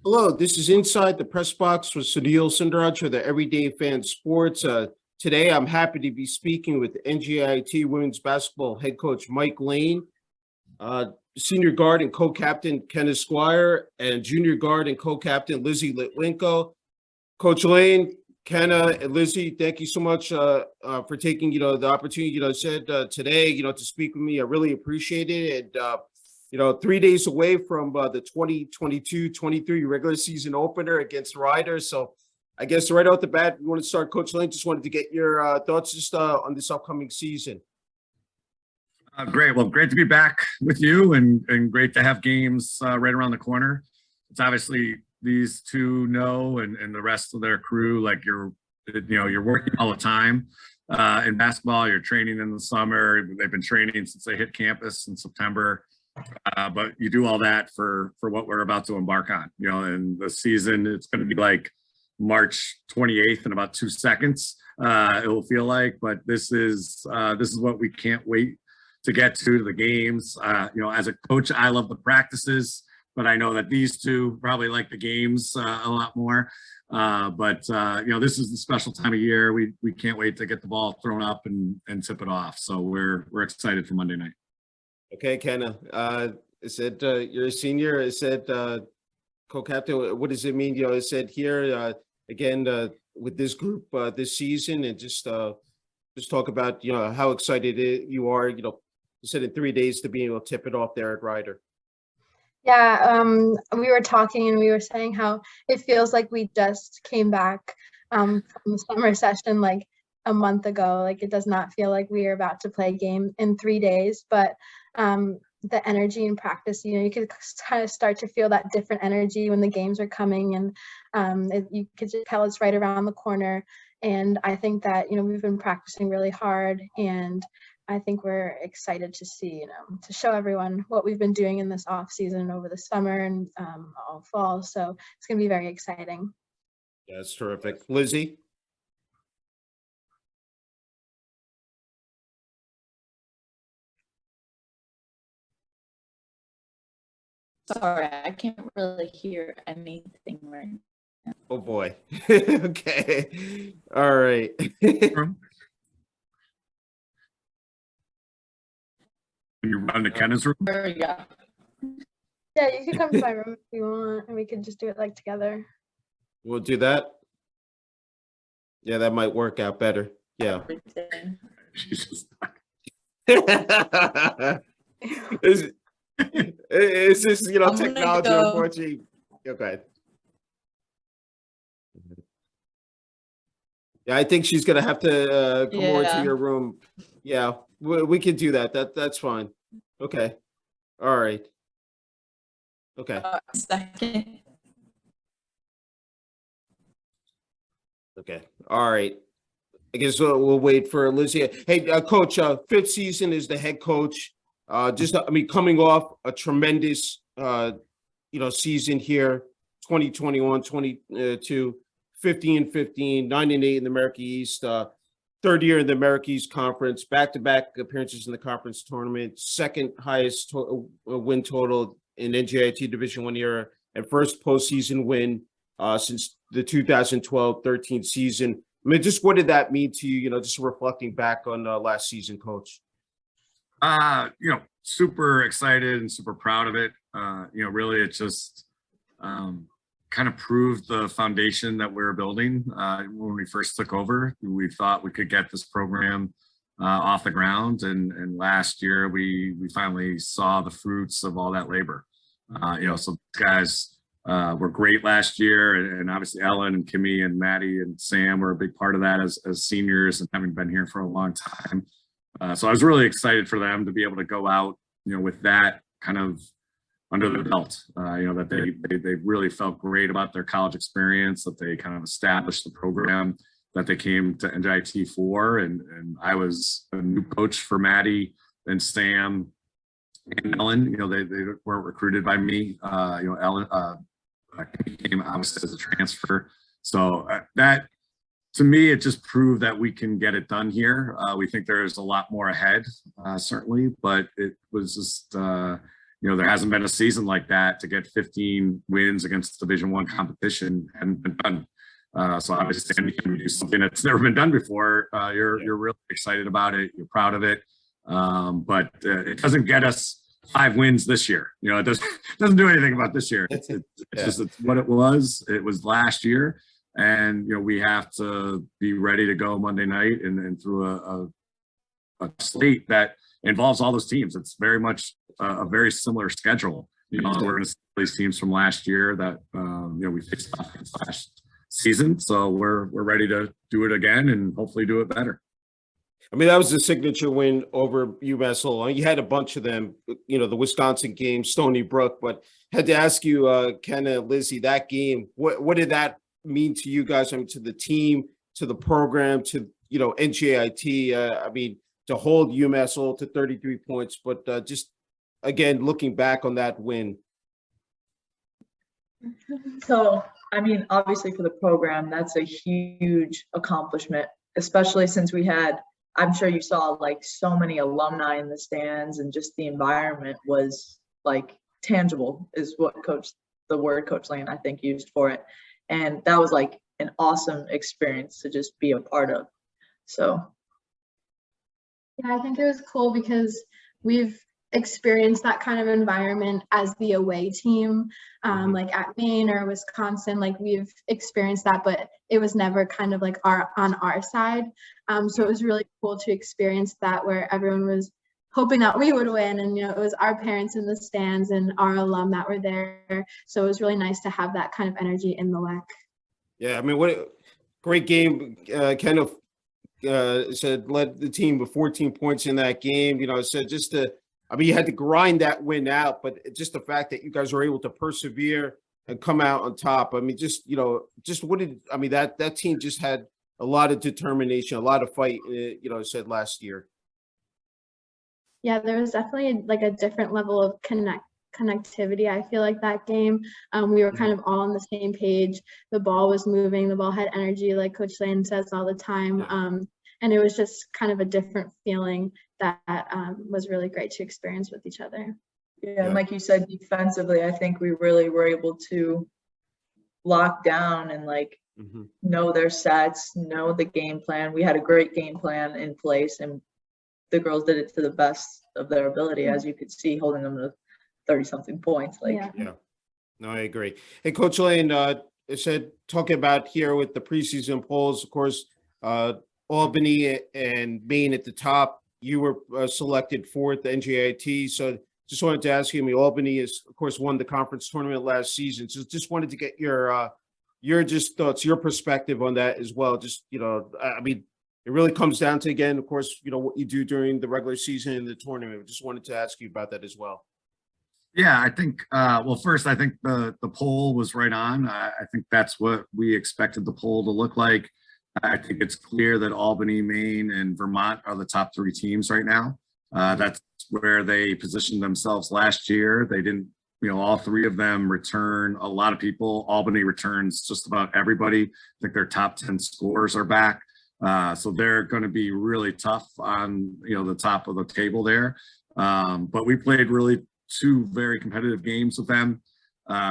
Hello, this is Inside the Press Box with Sunil Sunder Raj for the Everyday Fan Sports. Today, I'm happy to be speaking with NJIT women's basketball head coach Mike Lane, senior guard and co-captain Kenna Squier, and junior guard and co-captain Lyzi Litwinko. Coach Lane, Kenna, and Lyzi, thank you so much for taking the opportunity today to speak with me. I really appreciate it. And 3 days away from the 2022-23 regular season opener against Riders. So I guess right out the bat, we want to start. Coach Lane, just wanted to get your thoughts just on this upcoming season. Great. Well, great to be back with you and great to have games right around the corner. It's obviously these two know and the rest of their crew, like you're working all the time. In basketball, you're training in the summer. They've been training since they hit campus in September. But you do all that for what we're about to embark on, and the season, it's going to be like March 28th in about 2 seconds. It will feel like, but this is what we can't wait to get to the games. As a coach, I love the practices, but I know that these two probably like the games a lot more. But this is the special time of year. We can't wait to get the ball thrown up and tip it off. So we're excited for Monday night. Okay, Kenna, it said you're a senior. It said co-captain. What does it mean? It said here again with this group this season, and just talk about how excited you are. You said in 3 days to be able to tip it off there at Ryder. Yeah, we were talking and we were saying how it feels like we just came back from the summer session like a month ago. Like it does not feel like we are about to play a game in 3 days, but the energy in practice, you could kind of start to feel that different energy when the games are coming, and you could just tell it's right around the corner. And I think that we've been practicing really hard, and I think we're excited to see to show everyone what we've been doing in this off season over the summer and all fall. So it's going to be very exciting. Yeah, that's terrific. Lyzi? Sorry, I can't really hear anything right now. Oh boy. Okay. All right. You run to Kenna's room? Yeah. Yeah, you can come to my room if you want, and we could just do it like together. We'll do that. Yeah, that might work out better. Yeah. It's just technology, unfortunately. Okay. Yeah, I think she's gonna have to come over to your room. Yeah, we can do that. That's fine. Okay. All right. Okay. Second. Okay. All right. I guess we'll wait for Lyzi. Hey, Coach, fifth season as the head coach. Coming off a tremendous, season here, 2021, 22, 50-15, 9-8 in the America East, third year in the America East Conference, back-to-back appearances in the conference tournament, second highest win total in NJIT Division I era, and first postseason win since the 2012-13 season. I mean, just what did that mean to you, just reflecting back on last season, Coach? Super excited and super proud of it. Really it just kind of proved the foundation that we were building. When we first took over, we thought we could get this program off the ground. And last year we finally saw the fruits of all that labor. So guys were great last year. And obviously Ellen and Kimmy and Maddie and Sam were a big part of that as seniors and having been here for a long time. So I was really excited for them to be able to go out, with that kind of under their belt, that they really felt great about their college experience, that they kind of established the program that they came to NJIT for. And I was a new coach for Maddie and Sam and Ellen. They weren't recruited by me. Ellen came obviously as a transfer. So that, to me, it just proved that we can get it done here. We think there's a lot more ahead, certainly, but it was just, there hasn't been a season like that to get 15 wins against Division I competition hadn't been done. So obviously, anytime you do something that's never been done before, you're really excited about it. You're proud of it. But it doesn't get us 5 wins this year. It doesn't do anything about this year. It's just it's what it was. It was last year, and we have to be ready to go Monday night and through a slate that involves all those teams. It's very much a very similar schedule. We're going to see these teams from last year that we faced off last season. So we're ready to do it again and hopefully do it better. I mean, that was the signature win over UMass Lowell. You had a bunch of them, the Wisconsin game, Stony Brook, but had to ask you, Kenna, Lyzi, that game, what did that mean to you guys? I mean, to the team, to the program, to, NJIT, I mean, to hold UMass Lowell to 33 points, but just, again, looking back on that win. So, I mean, obviously for the program, that's a huge accomplishment, especially since we had, I'm sure you saw like so many alumni in the stands, and just the environment was like tangible is what the word Coach Lane, I think, used for it. And that was like an awesome experience to just be a part of. So. Yeah, I think it was cool because we've experienced that kind of environment as the away team, like at Maine or Wisconsin, like we've experienced that, but it was never kind of like on our side. So it was really cool to experience that, where everyone was hoping that we would win, and it was our parents in the stands and our alum that were there. So it was really nice to have that kind of energy in the WEC. Yeah, I mean, what a great game. Kind of said led the team with 14 points in that game. Said just you had to grind that win out, but just the fact that you guys were able to persevere and come out on top. I mean, that team just had a lot of determination, a lot of fight, said last year. Yeah, there was definitely like a different level of connectivity. I feel like that game, we were kind of all on the same page. The ball was moving, the ball had energy, like Coach Lane says all the time. And it was just kind of a different feeling that was really great to experience with each other. Yeah, and like you said, defensively, I think we really were able to lock down and know their sets, know the game plan. We had a great game plan in place, and the girls did it to the best of their ability, as you could see, holding them to 30-something points. Yeah. No, I agree. Hey, Coach Lane, said talking about here with the preseason polls, of course, Albany and Maine at the top. You were selected 4th NJIT. So just wanted to ask you, Albany is, of course, won the conference tournament last season. So just wanted to get your just thoughts, your perspective on that as well. Just, it really comes down to, again, of course, what you do during the regular season and the tournament. Just wanted to ask you about that as well. Yeah, I think, first, I think the poll was right on. I think that's what we expected the poll to look like. I think it's clear that Albany, Maine, and Vermont are the top 3 teams right now. That's where they positioned themselves last year. They didn't, all 3 of them return a lot of people. Albany returns just about everybody. I think their top 10 scorers are back. So they're going to be really tough on, the top of the table there. But we played really 2 very competitive games with them.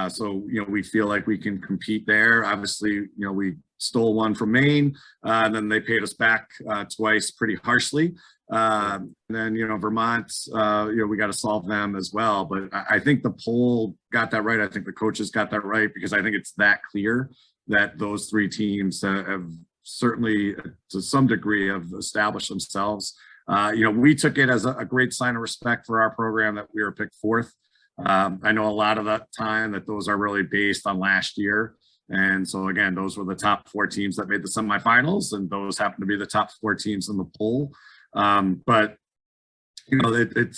So, we feel like we can compete there. Obviously, we stole one from Maine, and then they paid us back twice pretty harshly. And then, Vermont, we got to solve them as well. But I think the poll got that right. I think the coaches got that right, because I think it's that clear that those 3 teams have certainly, to some degree, have established themselves. We took it as a great sign of respect for our program that we were picked 4th. I know a lot of that time that those are really based on last year. And so, again, those were the top 4 teams that made the semifinals, and those happen to be the top 4 teams in the poll. But, it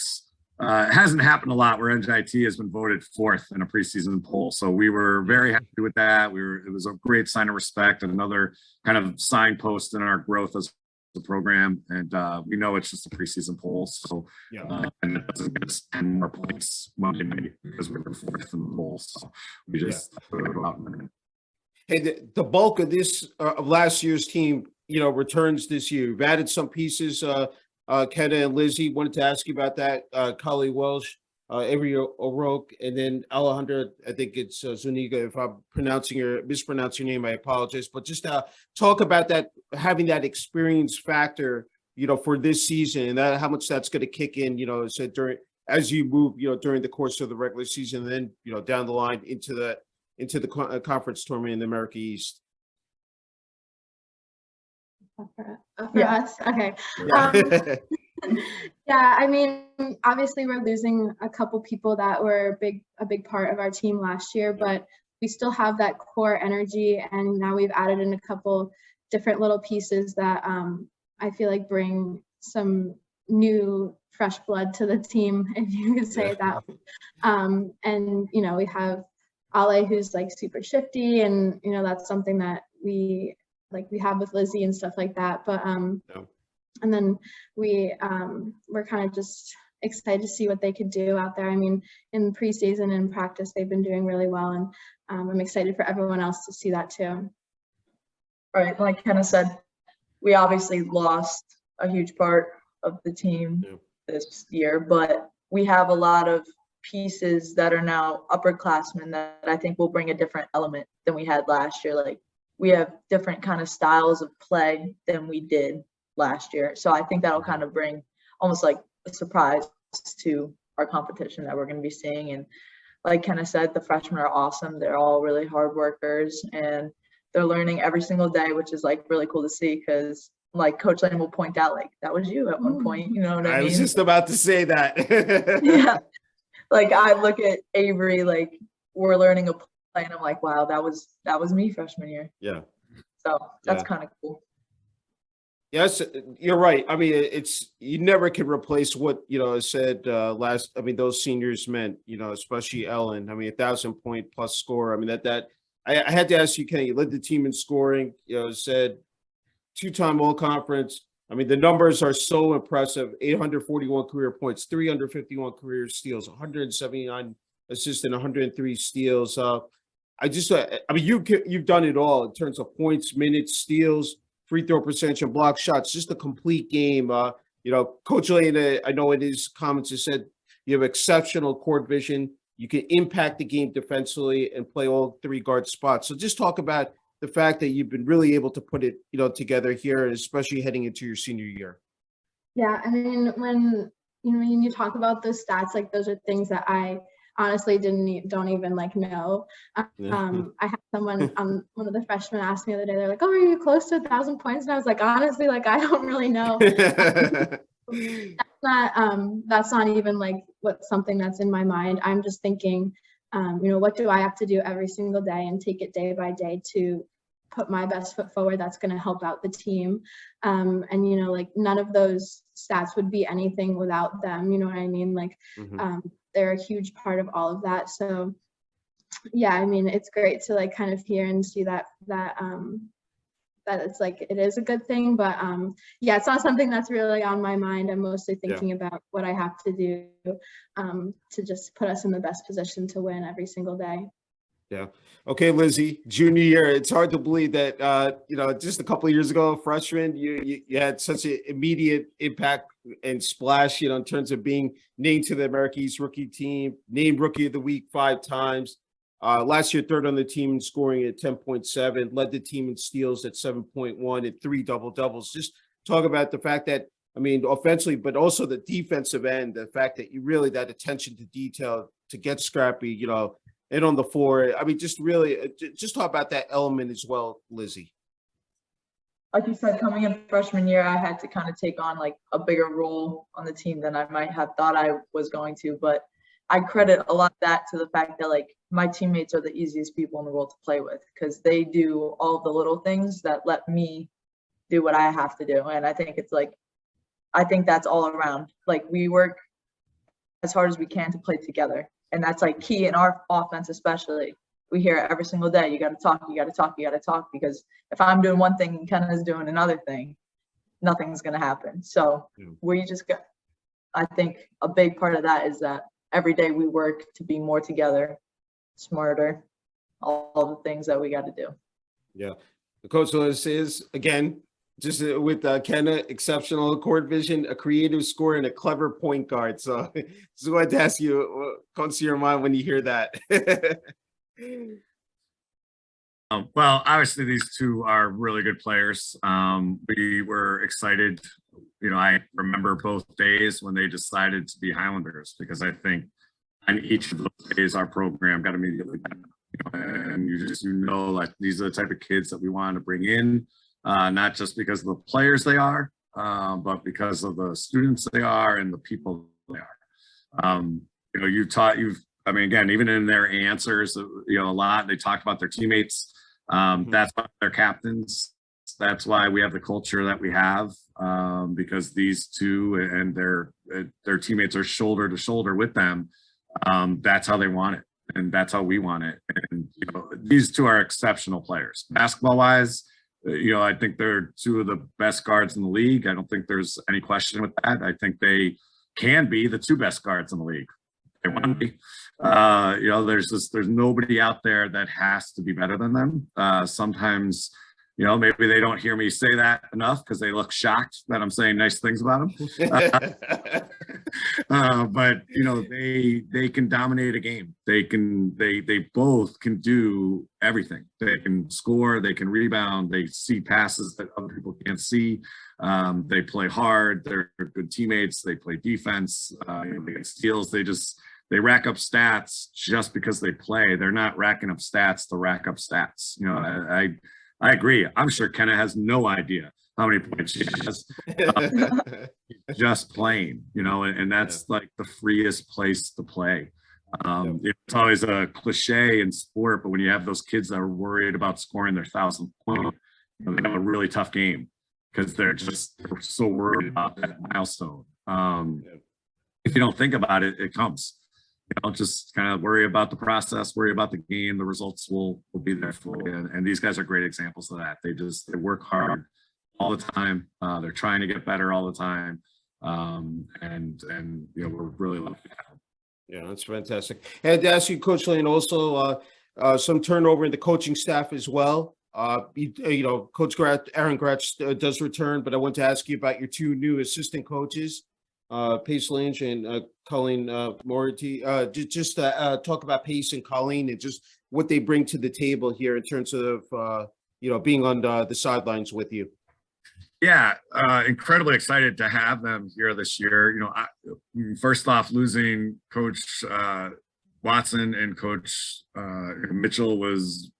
hasn't happened a lot where NJIT has been voted 4th in a preseason poll. So we were very happy with that. It was a great sign of respect and another kind of signpost in our growth as a program. And we know it's just a preseason poll. So, and it doesn't get us 10 more points Monday night because we were 4th in the poll. So we just go out and Hey, the bulk of this of last year's team, returns this year. You've added some pieces. Kenna and Lyzi, wanted to ask you about that. Cully Welsh Avery O'Rourke, and then Alejandra, I think it's Zuniga. If I'm mispronouncing your name, I apologize. But just talk about that, having that experience factor, for this season, and how much that's going to kick in, so as you move, during the course of the regular season, and then, down the line into the conference tournament in the America East. For Yeah. us, okay. Yeah. Yeah, I mean, obviously we're losing a couple people that were a big part of our team last year, but we still have that core energy, and now we've added in a couple different little pieces that I feel like bring some new fresh blood to the team, if you could say it that way. And we have Ale, who's like super shifty, and that's something that we have with Lyzi and stuff like that. But and then we're kind of just excited to see what they could do out there. I mean, in preseason and practice, they've been doing really well, and I'm excited for everyone else to see that too. Right, like Kenna said, we obviously lost a huge part of the team this year, but we have a lot of pieces that are now upperclassmen that I think will bring a different element than we had last year. Like, we have different kind of styles of play than we did last year. So I think that'll kind of bring almost like a surprise to our competition that we're going to be seeing. And like Kenna said, the freshmen are awesome. They're all really hard workers, and they're learning every single day, which is like really cool to see, because like Coach Lane will point out, like, that was you at one point, you know what I mean? I was just about to say that. Yeah. Like, I look at Avery, like, we're learning a play, and I'm like, wow, that was me freshman year. Yeah. So that's kind of cool. Yes, you're right. I mean, you never can replace what, I said those seniors meant, especially Ellen. I mean, 1,000-point plus score. I mean, I had to ask you, Kenny, you led the team in scoring, said two-time all-conference. I mean, the numbers are so impressive. 841 career points, 351 career steals, 179 assists, and 103 steals. You've done it all in terms of points, minutes, steals, free throw percentage, and block shots. Just a complete game. Coach Lane, I know in his comments, has said you have exceptional court vision. You can impact the game defensively and play all three guard spots. So just talk about the fact that you've been really able to put it, together here, especially heading into your senior year. Yeah, I mean, when you talk about those stats, like, those are things that I honestly don't even like know. I had someone one of the freshmen asked me the other day, they're like, "Oh, are you close to 1,000 points?" And I was like, honestly, like, I don't really know. That's not even like something that's in my mind. I'm just thinking, what do I have to do every single day, and take it day by day to put my best foot forward that's going to help out the team. And like, none of those stats would be anything without them, you know what I mean? Like, they're a huge part of all of that. So yeah, I mean, it's great to like kind of hear and see that it's like, it is a good thing, but yeah, it's not something that's really on my mind. I'm mostly thinking about what I have to do to just put us in the best position to win every single day. Yeah. Okay, Lyzi, junior year, it's hard to believe that, just a couple of years ago, freshman, you had such an immediate impact and splash, in terms of being named to the America East rookie team, named Rookie of the Week 5 times. Last year, third on the team in scoring at 10.7, led the team in steals at 7.1 and 3 double-doubles. Just talk about the fact that, I mean, offensively, but also the defensive end, the fact that you really, that attention to detail to get scrappy, and on the floor. I mean, just talk about that element as well, Lyzi. Like you said, coming in freshman year, I had to kind of take on like a bigger role on the team than I might have thought I was going to. But I credit a lot of that to the fact that like my teammates are the easiest people in the world to play with, because they do all the little things that let me do what I have to do. And I think that's all around. Like, we work as hard as we can to play together. And that's like key in our offense, especially. We hear it every single day. You got to talk, you got to talk, you got to talk, because if I'm doing one thing and Kenna's doing another thing, nothing's going to happen. So I think a big part of that is that every day we work to be more together, smarter, all the things that we got to do. Yeah. The coach list is, again, just with Kenna, exceptional court vision, a creative scorer, and a clever point guard. So just wanted to ask you what comes to your mind when you hear that. Well, obviously these two are really good players. We were excited. I remember both days when they decided to be Highlanders, because I think on each of those days our program got immediately better. And like these are the type of kids that we want to bring in, not just because of the players they are, but because of the students they are and the people they are. Again, even in their answers, a lot, they talked about their teammates. That's why they're captains. That's why we have the culture that we have, because these two and their teammates are shoulder to shoulder with them. That's how they want it, and that's how we want it. And these two are exceptional players. Basketball wise, I think they're two of the best guards in the league. I don't think there's any question with that. I think they can be the two best guards in the league. They want to be. There's nobody out there that has to be better than them. Sometimes, maybe they don't hear me say that enough because they look shocked that I'm saying nice things about them. But they can dominate a game. They both can do everything. They can score, they can rebound, they see passes that other people can't see. They play hard, they're good teammates, they play defense, they get steals, they rack up stats just because they play. They're not racking up stats to rack up stats. I agree. I'm sure Kenna has no idea how many points she has. Just playing, and that's like the freest place to play. It's always a cliche in sport, but when you have those kids that are worried about scoring their 1,000th point, they have a really tough game because they're so worried about that milestone. If you don't think about it, it comes. Just kind of worry about the process, worry about the game. The results will be there for you. And these guys are great examples of that. They work hard all the time. They're trying to get better all the time. And we're really lucky to have them. Yeah, that's fantastic. And to ask you, Coach Lane, also some turnover in the coaching staff as well. Coach Aaron Gratz does return, but I want to ask you about your two new assistant coaches, Pace Lynch and Colleen Morty. Just talk about Pace and Colleen and just what they bring to the table here in terms of being on the sidelines with you. Yeah, incredibly excited to have them here this year. First off, losing Coach Watson and Coach Mitchell was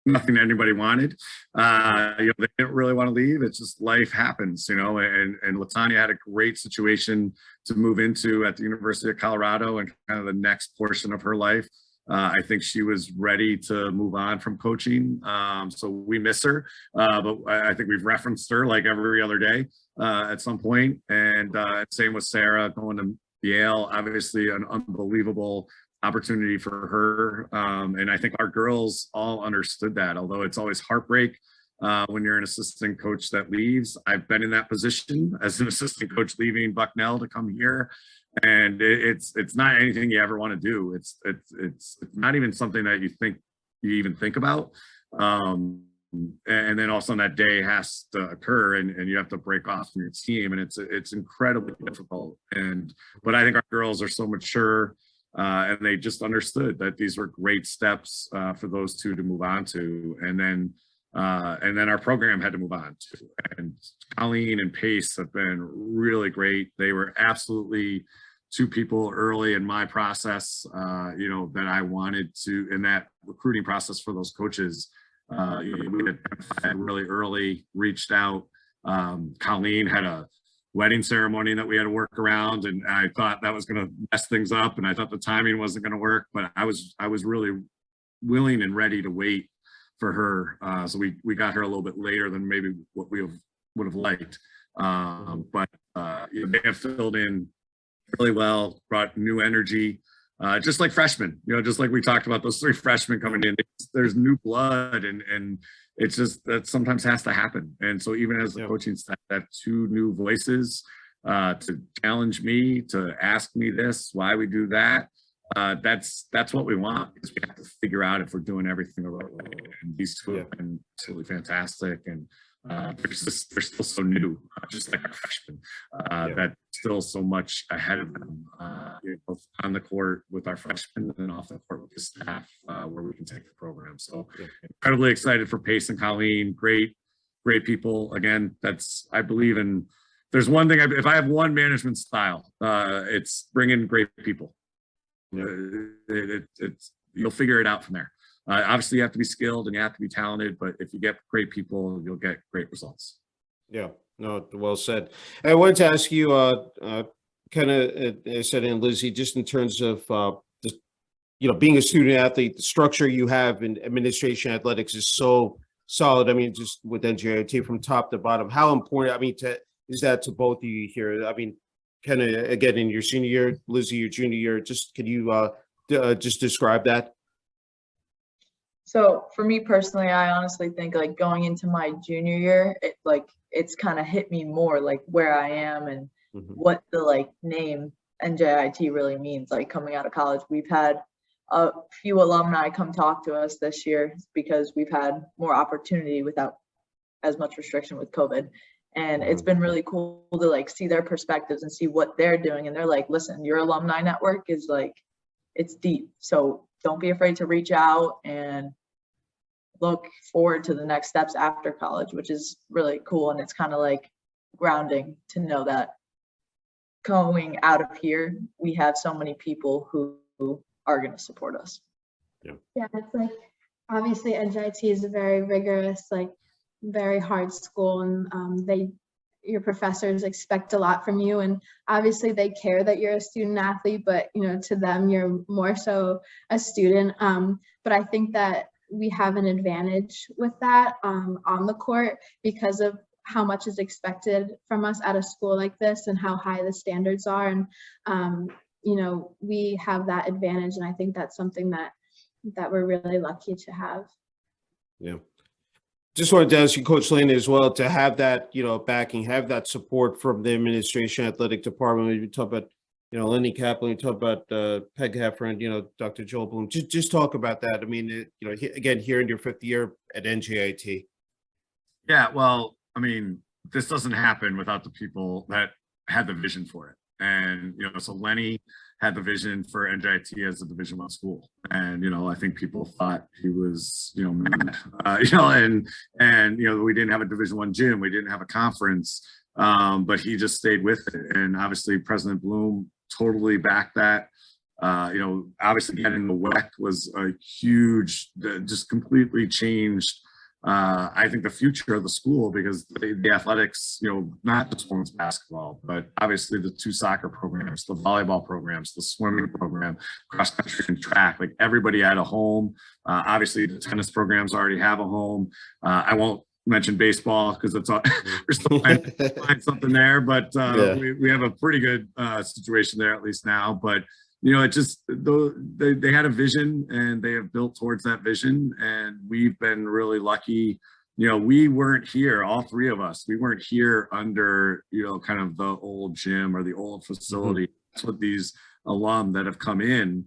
nothing anybody wanted. They didn't really want to leave. It's just life happens, and Latanya had a great situation to move into at the University of Colorado and kind of the next portion of her life. I think she was ready to move on from coaching. So we miss her, but I think we've referenced her like every other day at some point. And same with Sarah going to Yale, obviously an unbelievable opportunity for her. And I think our girls all understood that, although it's always heartbreak when you're an assistant coach that leaves. I've been in that position as an assistant coach leaving Bucknell to come here. And it's not anything you ever want to do. It's not even something that you even think about. And then all of a sudden that day has to occur and you have to break off from your team, and it's incredibly difficult. But I think our girls are so mature and they just understood that these were great steps for those two to move on to. And then our program had to move on to. And Colleen and Pace have been really great. They were absolutely two people early in my process, that I wanted to, in that recruiting process for those coaches. We had really early, reached out. Colleen had a wedding ceremony that we had to work around, and I thought that was going to mess things up, and I thought the timing wasn't going to work, but I was really willing and ready to wait for her. So we got her a little bit later than maybe what we would have liked. But they have filled in really well, brought new energy, just like freshmen, just like we talked about those three freshmen coming in. There's new blood, and it's just that sometimes has to happen. And so even as the coaching staff, that two new voices to challenge me, to ask me this, why we do that. That's what we want, because we have to figure out if we're doing everything the right way. And these two have been absolutely fantastic. And they're still so new, just like our freshmen, that still so much ahead of them, both on the court with our freshmen and off the court with the staff, where we can take the program. So incredibly excited for Pace and Colleen. Great people. Again, I believe in, there's one thing, if I have one management style, it's bring in great people. You'll figure it out from there. Obviously, you have to be skilled and you have to be talented, but if you get great people, you'll get great results. Yeah, no, well said. I wanted to ask you, kind of said in Lyzi, just in terms of being a student athlete, the structure you have in administration athletics is so solid. I mean, just with NJIT from top to bottom, how important, I mean, is that to both of you here? I mean, kind of again in your senior year, Lyzi, your junior year, just can you just describe that? So for me personally, I honestly think like going into my junior year, it's kind of hit me more like where I am and what the name NJIT really means. Like coming out of college, we've had a few alumni come talk to us this year because we've had more opportunity without as much restriction with COVID. And it's been really cool to see their perspectives and see what they're doing. And they're like, listen, your alumni network is it's deep. So don't be afraid to reach out and look forward to the next steps after college, which is really cool. And it's kind of grounding to know that going out of here, we have so many people who are going to support us. Yeah, it's obviously NJIT is a very rigorous, very hard school, and your professors expect a lot from you, and obviously they care that you're a student athlete, but to them you're more so a student. But I think that we have an advantage with that on the court because of how much is expected from us at a school like this and how high the standards are, and we have that advantage, and I think that's something that we're really lucky to have. Yeah. Just wanted to ask you, Coach Lane, as well, to have that, backing, have that support from the administration, athletic department. We talk about, Lenny Kaplan, we talk about Peg Heffron, Dr. Joel Bloom. Just talk about that. I mean, again, here in your 5th year at NJIT. Yeah, well, I mean, this doesn't happen without the people that had the vision for it. And, so Lenny had the vision for NJIT as a Division I school. And, I think people thought he was, mad, and, we didn't have a Division I gym. We didn't have a conference, but he just stayed with it. And obviously President Bloom totally backed that. Obviously getting the WEC was a huge, just completely changed, I think, the future of the school, because the athletics, not just women's basketball, but obviously the 2 soccer programs, the volleyball programs, the swimming program, cross country and track, everybody had a home. Obviously the tennis programs already have a home. I won't mention baseball because it's all, we're still trying to find something there, but we have a pretty good situation there at least now. But it just, they had a vision and they have built towards that vision. And we've been really lucky. We weren't here, all 3 of us, we weren't here under, kind of the old gym or the old facility. That's what these alum that have come in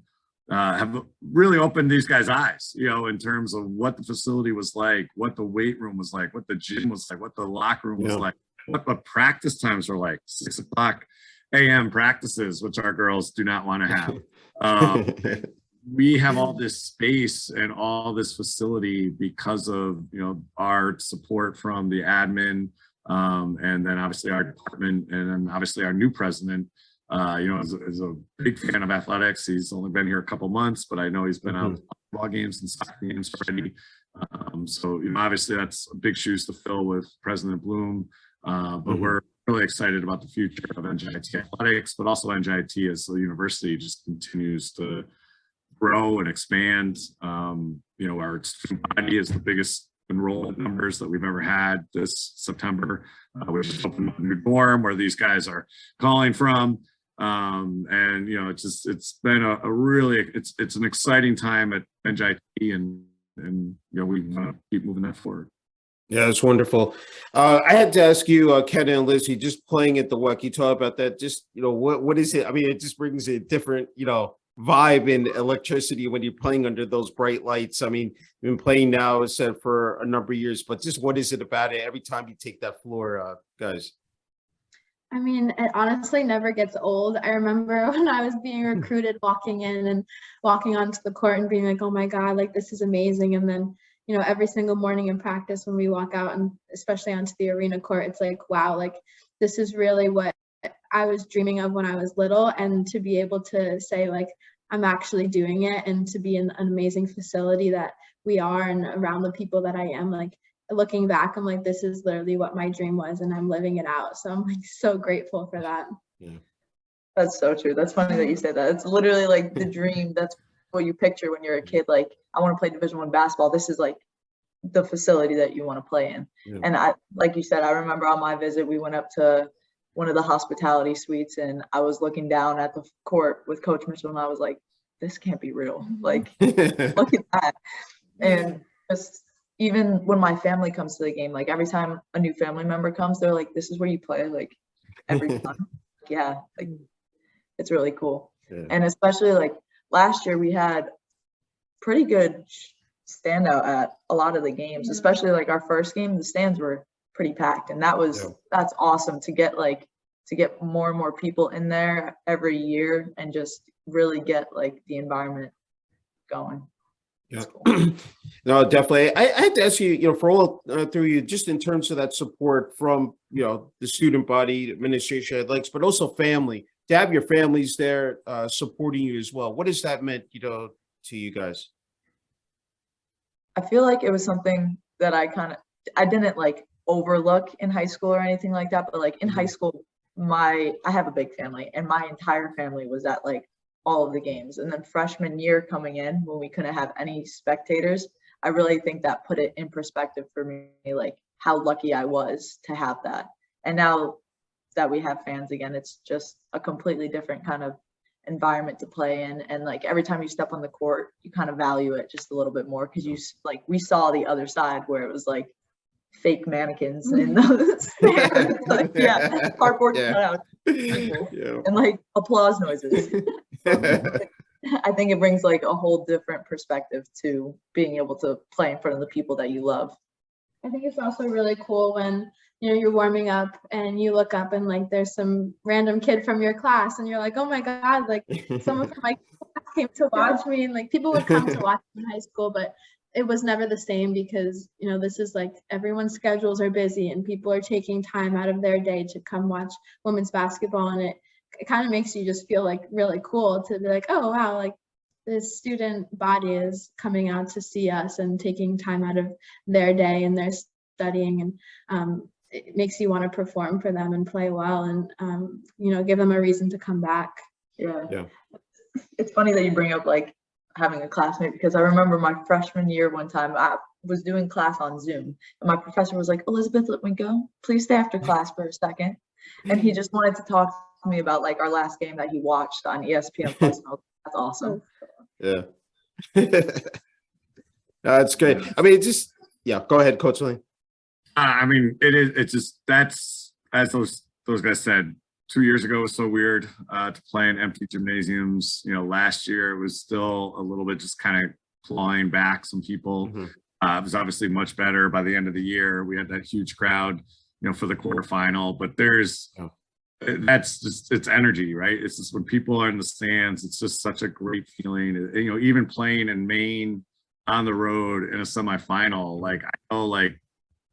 have really opened these guys' eyes, in terms of what the facility was like, what the weight room was like, what the gym was like, what the locker room was like, what the practice times were like, 6 o'clock AM practices, which our girls do not want to have. We have all this space and all this facility because of, our support from the admin, and then obviously our department, and then obviously our new president, is a big fan of athletics. He's only been here a couple months, but I know he's been out to ball games and soccer games already. So, obviously that's big shoes to fill with President Bloom, but we're really excited about the future of NJIT athletics, but also NJIT as the university just continues to grow and expand. Our student body is the biggest enrollment numbers that we've ever had this September. We just opened up a new dorm where these guys are calling from. And it's been a really, it's an exciting time at NJIT, and we want to keep moving that forward. Yeah, it's wonderful. I had to ask you, Kenna and Lyzi, just playing at the WEC, you talk about that, just, what is it? I mean, it just brings a different, vibe and electricity when you're playing under those bright lights. I mean, you've been playing now, as said, for a number of years, but just what is it about it every time you take that floor, guys? I mean, it honestly never gets old. I remember when I was being recruited, walking in and walking onto the court and being like, oh my God, like this is amazing. And then, you know, every single morning in practice when we walk out and especially onto the arena court, it's like, wow, like this is really what I was dreaming of when I was little. And to be able to say like, I'm actually doing it, and to be in an amazing facility that we are and around the people that I am, like looking back, I'm like, this is literally what my dream was and I'm living it out. So I'm like so grateful for that. Yeah. That's so true. That's funny that you say that. It's literally like the dream. That's what you picture when you're a kid. Like, I want to play Division I basketball. This is like the facility that you want to play in. Yeah. And I, like you said, I remember on my visit, we went up to one of the hospitality suites and I was looking down at the court with Coach Mitchell and I was like, this can't be real. Like, look at that. And just even when my family comes to the game, like every time a new family member comes, they're like, this is where you play, like every time. Yeah, like it's really cool. Yeah. And especially like last year we had pretty good standout at a lot of the games, especially like our first game, the stands were pretty packed. And that was, that's awesome to get more and more people in there every year and just really get like the environment going. Yeah. Cool. No, definitely. I had to ask you, you know, for all through you, just in terms of that support from, you know, the student body, administration, athletics, but also family, to have your families there supporting you as well. What has that meant, you know, to you guys? I feel like it was something that I didn't like overlook in high school or anything like that. But like in high school, I have a big family and my entire family was at like all of the games. And then freshman year coming in when we couldn't have any spectators, I really think that put it in perspective for me, like how lucky I was to have that. And now that we have fans again, it's just a completely different kind of environment to play in. And like every time you step on the court, you kind of value it just a little bit more because you like, we saw the other side where it was like fake mannequins in those stands. Like, yeah, cardboard cutouts, people, and like applause noises. I think it brings like a whole different perspective to being able to play in front of the people that you love. I think it's also really cool when, you know, you're warming up and you look up and like there's some random kid from your class and you're like, oh my God, like someone from my class came to watch me. And like people would come to watch me in high school, but it was never the same because, you know, this is like everyone's schedules are busy and people are taking time out of their day to come watch women's basketball. And it kind of makes you just feel like really cool to be like, oh, wow, like this student body is coming out to see us and taking time out of their day and they're studying. And it makes you want to perform for them and play well and, you know, give them a reason to come back. Yeah. It's funny that you bring up like having a classmate because I remember my freshman year one time I was doing class on Zoom and my professor was like, Elizabeth, let me go. Please stay after class for a second. And he just wanted to talk to me about like our last game that he watched on ESPN Plus. That's awesome. Yeah. That's great. I mean, it just, go ahead, Coach Lane. I mean, it's just, that's, as those guys said, 2 years ago was so weird to play in empty gymnasiums. You know, last year it was still a little bit just kind of clawing back some people. It was obviously much better by the end of the year. We had that huge crowd, you know, for the quarterfinal, but that's just, it's energy, right? It's just when people are in the stands, it's just such a great feeling. You know, even playing in Maine on the road in a semifinal, like I know, like,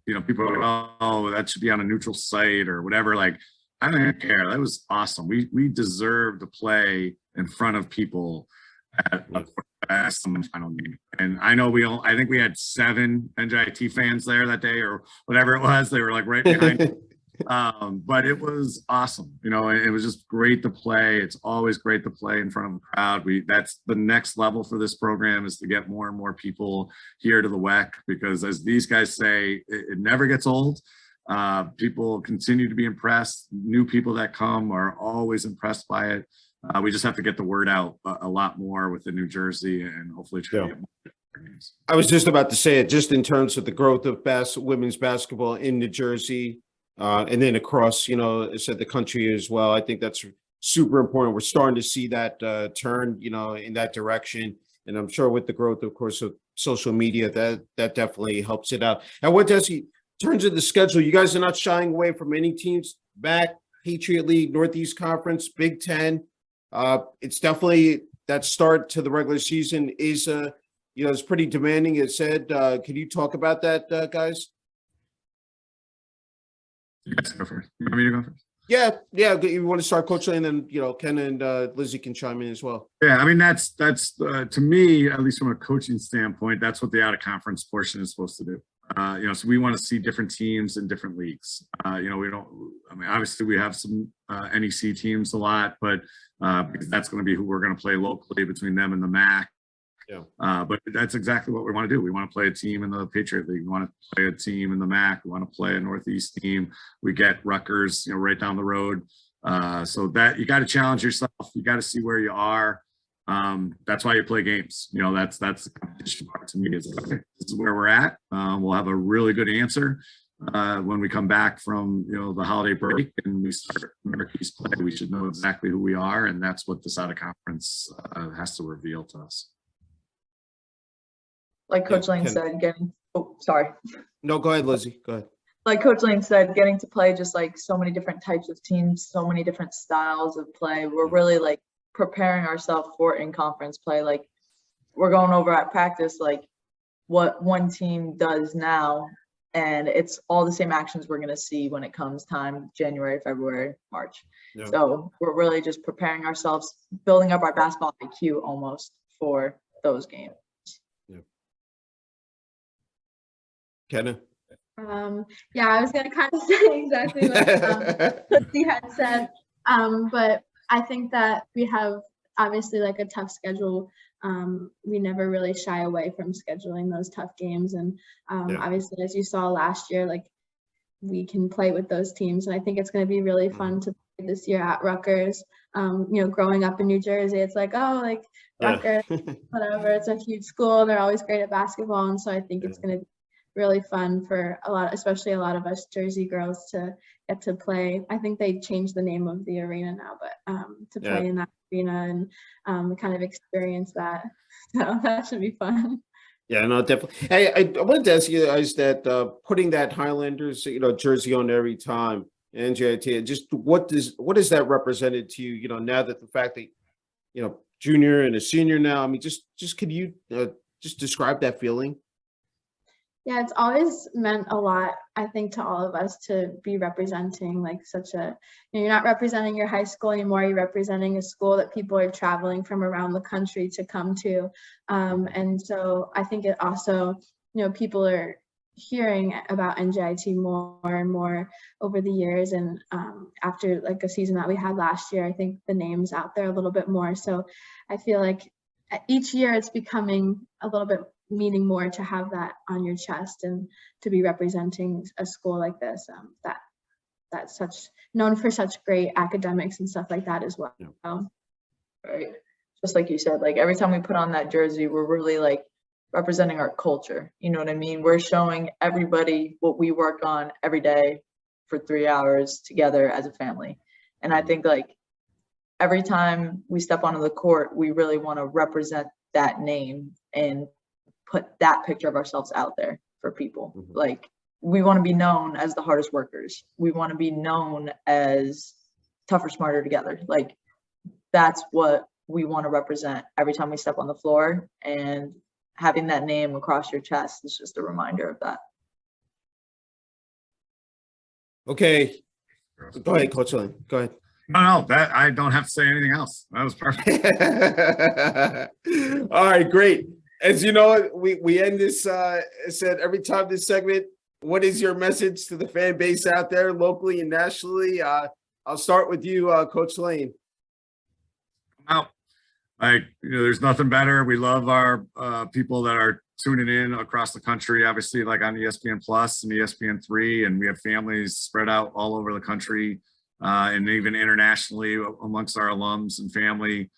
you know, people are like, oh, that should be on a neutral site or whatever. Like, I don't care. That was awesome. We deserve to play in front of people at a semifinal game. And I know I think we had 7 NJIT fans there that day or whatever it was. They were like right behind. But it was awesome. You know, it was just great to play. It's always great to play in front of a crowd. That's the next level for this program is to get more and more people here to the WEC because as these guys say, it never gets old. People continue to be impressed. New people that come are always impressed by it. We just have to get the word out a lot more with the New Jersey and hopefully try to get more games. I was just about to say it, just in terms of the growth of women's basketball in New Jersey and then across, you know, said the country as well. I think that's super important. We're starting to see that turn, you know, in that direction. And I'm sure with the growth, of course, of social media, that definitely helps it out. And what does he, in terms of the schedule, you guys are not shying away from any teams back, Patriot League, Northeast Conference, Big Ten. It's definitely that start to the regular season is, you know, it's pretty demanding. It said, can you talk about that, guys? You guys go first. You want me to go first? Yeah. You want to start, Coach Lane, and then, you know, Ken and Lyzi can chime in as well. Yeah, I mean, that's to me, at least from a coaching standpoint, that's what the out of conference portion is supposed to do. You know, so we want to see different teams in different leagues. You know, we don't, I mean, obviously we have some NEC teams a lot, but because that's going to be who we're going to play locally between them and the MAC. Yeah. But that's exactly what we want to do. We want to play a team in the Patriot League. We want to play a team in the MAC. We want to play a Northeast team. We get Rutgers, you know, right down the road. So that you got to challenge yourself. You got to see where you are. That's why you play games. You know, that's the competition part to me. Is okay, this is where we're at. We'll have a really good answer when we come back from, you know, the holiday break and we start Northeast play. We should know exactly who we are, and that's what this out of conference has to reveal to us. Like Coach Lane Ken. said, sorry. No, go ahead, Lyzi. Go ahead. Like Coach Lane said, getting to play just like so many different types of teams, so many different styles of play. We're really like preparing ourselves for in-conference play. Like we're going over at practice, like what one team does now, and it's all the same actions we're going to see when it comes time, January, February, March. Yeah. So we're really just preparing ourselves, building up our basketball IQ almost for those games. Kenna? Yeah, I was gonna kind of say exactly what Lyzi had said. But I think that we have obviously like a tough schedule. We never really shy away from scheduling those tough games. And obviously, as you saw last year, like we can play with those teams. And I think it's gonna be really fun to play this year at Rutgers. You know, growing up in New Jersey, it's like, oh, like Rutgers, whatever, it's a huge school. They're always great at basketball. And so I think it's gonna be really fun for especially a lot of us Jersey girls to get to play. I think they changed the name of the arena now, but to play in that arena and kind of experience that. So that should be fun. Yeah, no, definitely. Hey, I wanted to ask you guys that putting that Highlanders, you know, jersey on every time, NJIT, just what is that represented to you? You know, now that the fact that, you know, junior and a senior now, I mean, just could you just describe that feeling? Yeah, it's always meant a lot, I think, to all of us to be representing like such a, you know, you're not representing your high school anymore, you're representing a school that people are traveling from around the country to come to. And so I think it also, you know, people are hearing about NJIT more and more over the years. And after like a season that we had last year, I think the name's out there a little bit more. So I feel like each year it's becoming a little bit meaning more to have that on your chest and to be representing a school like this that's such known for such great academics and stuff like that as well. Right, just like you said, like every time we put on that jersey, we're really like representing our culture, you know what I mean? We're showing everybody what we work on every day for 3 hours together as a family. And I think like every time we step onto the court, we really want to represent that name and put that picture of ourselves out there for people. Like we want to be known as the hardest workers. We want to be known as tougher, smarter together. Like that's what we want to represent every time we step on the floor, and having that name across your chest is just a reminder of that. Okay. Go ahead, Coach Lane. Go ahead. No, that I don't have to say anything else. That was perfect. All right, great. As you know, we end this said every time this segment, what is your message to the fan base out there locally and nationally? I'll start with you, Coach Lane. Well, like, you know, there's nothing better. We love our people that are tuning in across the country, obviously, like on ESPN Plus and ESPN3, and we have families spread out all over the country and even internationally amongst our alums and family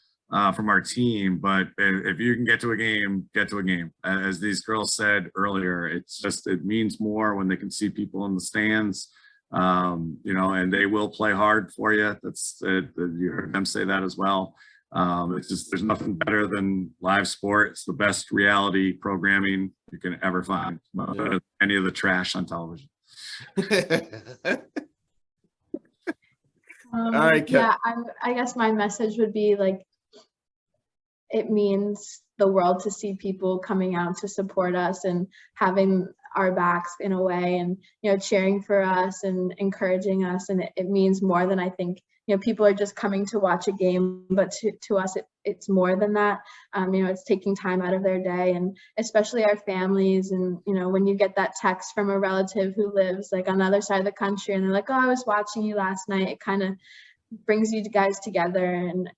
from our team. But if you can get to a game, get to a game. As these girls said earlier, it means more when they can see people in the stands. You know, and they will play hard for you. You heard them say that as well. It's just, there's nothing better than live sport. It's the best reality programming you can ever find. Better than any of the trash on television. All right, Ken. Yeah, I guess my message would be like, it means the world to see people coming out to support us and having our backs in a way, and, you know, cheering for us and encouraging us. And it means more than I think, you know, people are just coming to watch a game, but to us, it's more than that. You know, it's taking time out of their day, and especially our families. And, you know, when you get that text from a relative who lives like on the other side of the country and they're like, oh, I was watching you last night, it kind of brings you guys together, and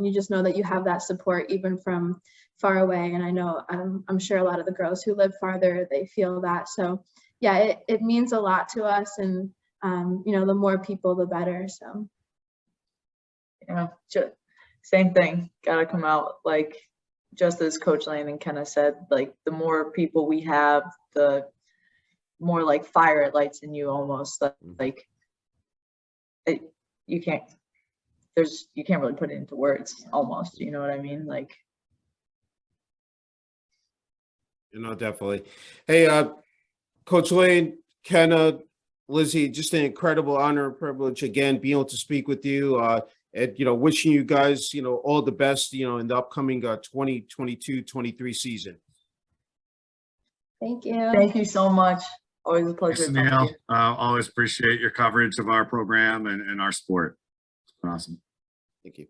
you just know that you have that support even from far away. And I know I'm sure a lot of the girls who live farther, they feel that. So yeah, it means a lot to us, and you know, the more people, the better. So Yeah, same thing. Gotta come out, like, just as Coach Lane and Kenna said, like, the more people we have, the more like fire it lights in you almost. Like you can't really put it into words almost, you know what I mean? Like, You know, definitely. Hey, Coach Lane, Kenna, Lyzi, just an incredible honor and privilege again being able to speak with you. And, you know, wishing you guys, you know, all the best, you know, in the upcoming 2022-23 season. thank you. thank you so much. Always a pleasure. Thanks, talking to Sunil. you. Always appreciate your coverage of our program and our sport. It's been awesome. Thank you.